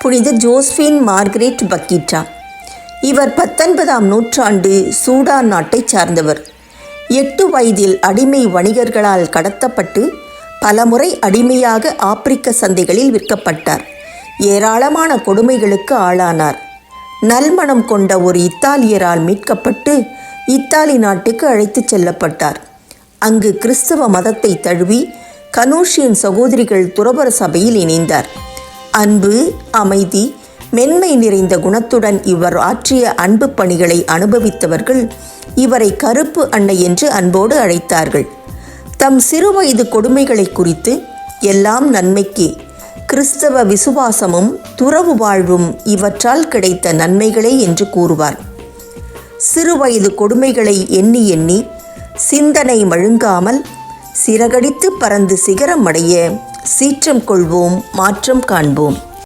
புனித Josephine Margaret பக்கீட்டா. இவர் 19ஆம் நூற்றாண்டு சூடான் நாட்டைச் சார்ந்தவர். 8 வயதில் அடிமை வணிகர்களால் கடத்தப்பட்டு பலமுறை அடிமையாக ஆப்பிரிக்க சந்தைகளில் விற்கப்பட்டார். ஏராளமான கொடுமைகளுக்கு ஆளானார். நல்மணம் கொண்ட ஒரு இத்தாலியரால் மீட்கப்பட்டு இத்தாலி நாட்டுக்கு அழைத்துச் செல்லப்பட்டார். அங்கு கிறிஸ்தவ மதத்தை தழுவி கனூஷியன் சகோதரிகள் துறவற சபையில் இணைந்தார். அன்பு, அமைதி, மென்மை நிறைந்த குணத்துடன் இவர் ஆற்றிய அன்பு பணிகளை அனுபவித்தவர்கள் இவரை கருப்பு அன்னை என்று அன்போடு அழைத்தார்கள். தம் சிறுவயது கொடுமைகளை குறித்து எல்லாம் நன்மைக்கே, கிறிஸ்தவ விசுவாசமும் துறவு வாழ்வும் இவற்றால் கிடைத்த நன்மைகளே என்று கூறுவார். சிறுவயது கொடுமைகளை எண்ணி எண்ணி சிந்தனை மழுங்காமல் சிறகடித்து பறந்து சிகரம் அடைய சீற்றம் கொள்வோம், மாற்றம் காண்போம்.